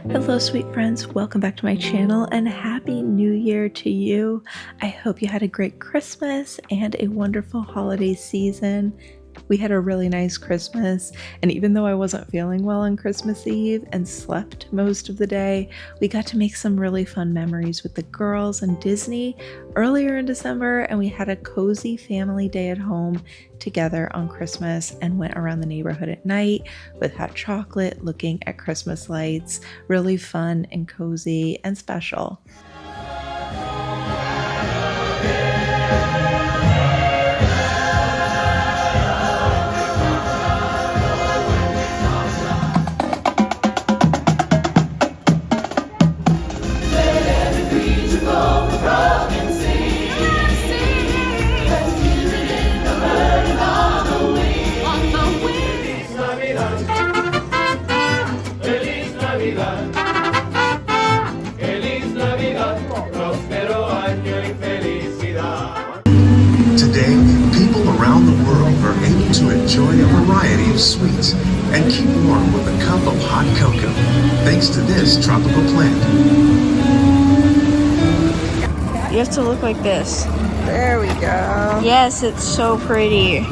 Hello, sweet friends. Welcome back to my channel and Happy New Year to you. I hope you had a great Christmas and a wonderful holiday season. We had a really nice Christmas, and even though I wasn't feeling well on Christmas Eve and slept most of the day, we got to make some really fun memories with the girls and Disney earlier in December, and we had a cozy family day at home together on Christmas and went around the neighborhood at night with hot chocolate, looking at Christmas lights. Really fun and cozy and special. Today, people around the world are able to enjoy a variety of sweets and keep warm with a cup of hot cocoa, thanks to this tropical plant. You have to look like this. There we go. Yes, it's so pretty.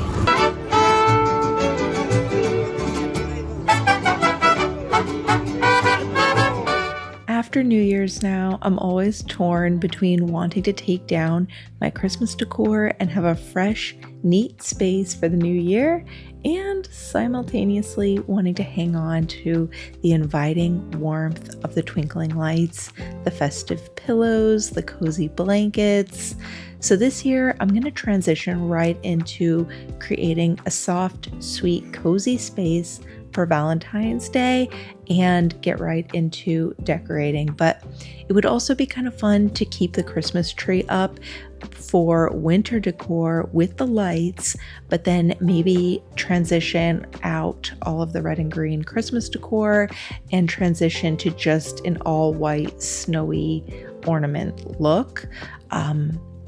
After New Year's now, I'm always torn between wanting to take down my Christmas decor and have a fresh, neat space for the new year, and simultaneously wanting to hang on to the inviting warmth of the twinkling lights, the festive pillows, the cozy blankets. So this year, I'm going to transition right into creating a soft, sweet, cozy space for Valentine's Day and get right into decorating. But it would also be kind of fun to keep the Christmas tree up for winter decor with the lights, but then maybe transition out all of the red and green Christmas decor and transition to just an all white snowy ornament look.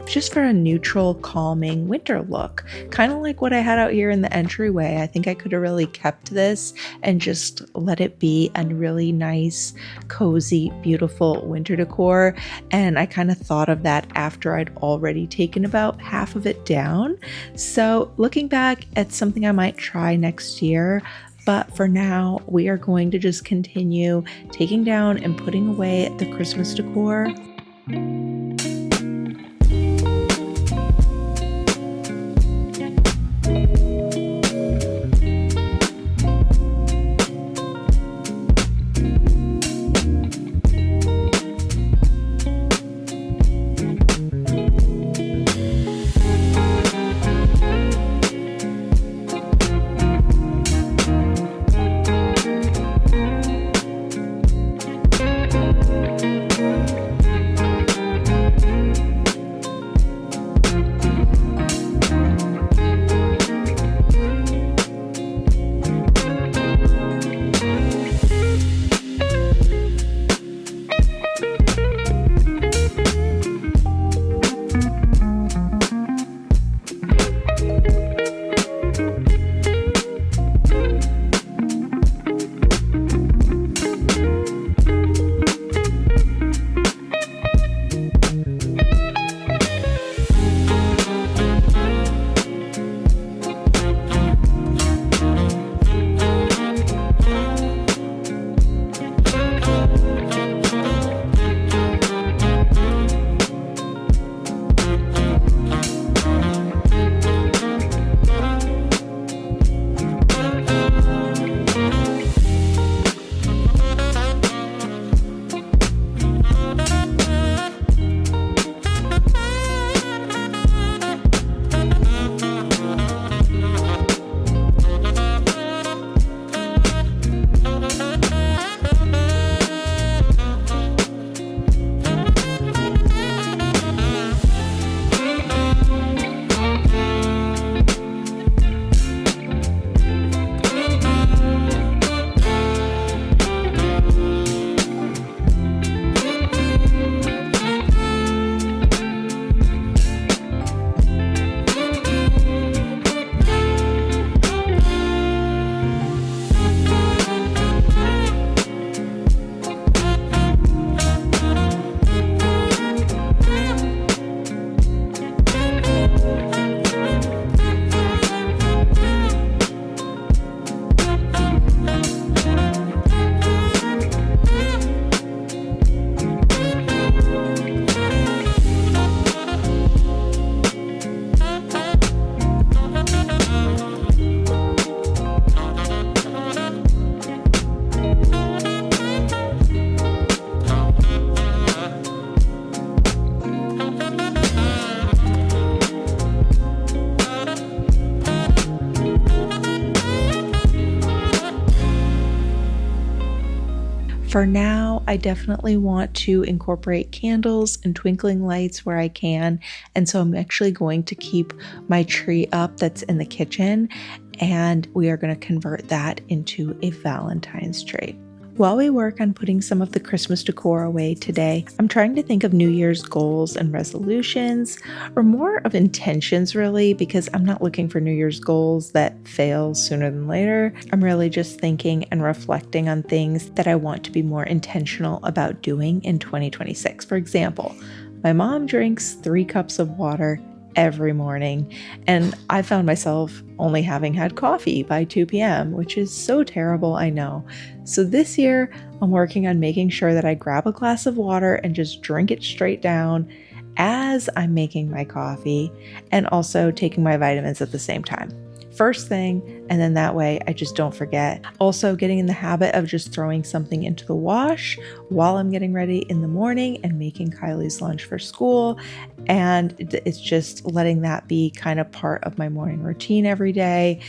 Just for a neutral, calming winter look, kind of like what I had out here in the entryway. I think I could have really kept this and just let it be a really nice, cozy, beautiful winter decor. And I kind of thought of that after I'd already taken about half of it down. So looking back at something I might try next year. But for now, we are going to just continue taking down and putting away the Christmas decor. For now, I definitely want to incorporate candles and twinkling lights where I can, and so I'm actually going to keep my tree up that's in the kitchen, and we are going to convert that into a Valentine's tree. While we work on putting some of the Christmas decor away today, I'm trying to think of New Year's goals and resolutions, or more of intentions really, because I'm not looking for New Year's goals that fail sooner than later. I'm really just thinking and reflecting on things that I want to be more intentional about doing in 2026. For example, my mom drinks 3 cups of water every morning, and I found myself only having had coffee by 2 p.m., which is so terrible, I know. So this year, I'm working on making sure that I grab a glass of water and just drink it straight down as I'm making my coffee, and also taking my vitamins at the same time. First thing, and then that way I just don't forget. Also getting in the habit of just throwing something into the wash while I'm getting ready in the morning and making Kylie's lunch for school. And it's just letting that be kind of part of my morning routine every day.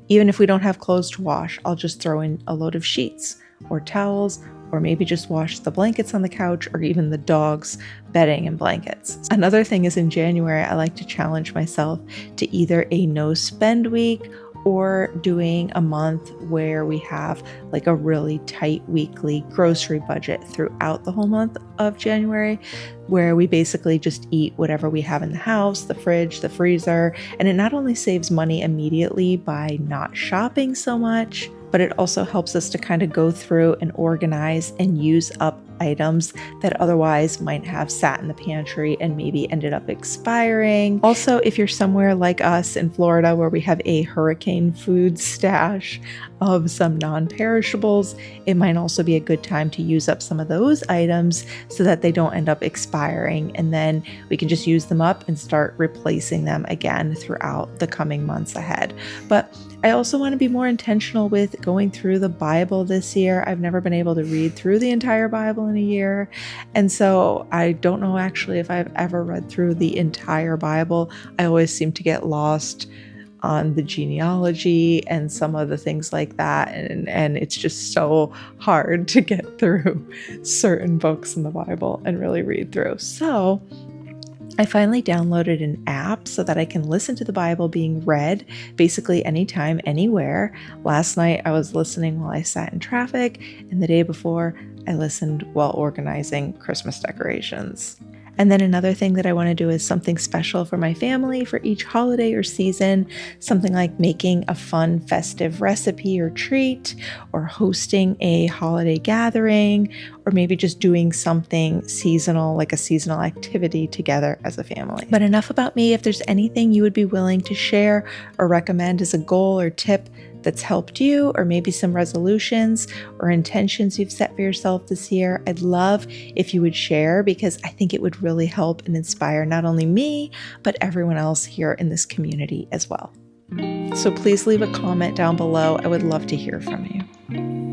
Even if we don't have clothes to wash, I'll just throw in a load of sheets or towels, or maybe just wash the blankets on the couch, or even the dog's bedding and blankets. Another thing is, in January, I like to challenge myself to either a no spend week or doing a month where we have like a really tight weekly grocery budget throughout the whole month of January, where we basically just eat whatever we have in the house, the fridge, the freezer. And it not only saves money immediately by not shopping so much, but it also helps us to kind of go through and organize and use up items that otherwise might have sat in the pantry and maybe ended up expiring. Also, if you're somewhere like us in Florida where we have a hurricane food stash of some non-perishables, it might also be a good time to use up some of those items so that they don't end up expiring, and then we can just use them up and start replacing them again throughout the coming months ahead. But I also want to be more intentional with going through the Bible this year. I've never been able to read through the entire Bible in a year, and so I don't know actually if I've ever read through the entire Bible. I always seem to get lost on the genealogy and some of the things like that, and it's just so hard to get through certain books in the Bible and really read through. So I finally downloaded an app so that I can listen to the Bible being read basically anytime, anywhere. Last night I was listening while I sat in traffic, and the day before I listened while organizing Christmas decorations. And then another thing that I want to do is something special for my family for each holiday or season, something like making a fun festive recipe or treat, or hosting a holiday gathering, or maybe just doing something seasonal, like a seasonal activity together as a family. But enough about me. If there's anything you would be willing to share or recommend as a goal or tip that's helped you, or maybe some resolutions or intentions you've set for yourself this year, I'd love if you would share, because I think it would really help and inspire not only me, but everyone else here in this community as well. So please leave a comment down below. I would love to hear from you.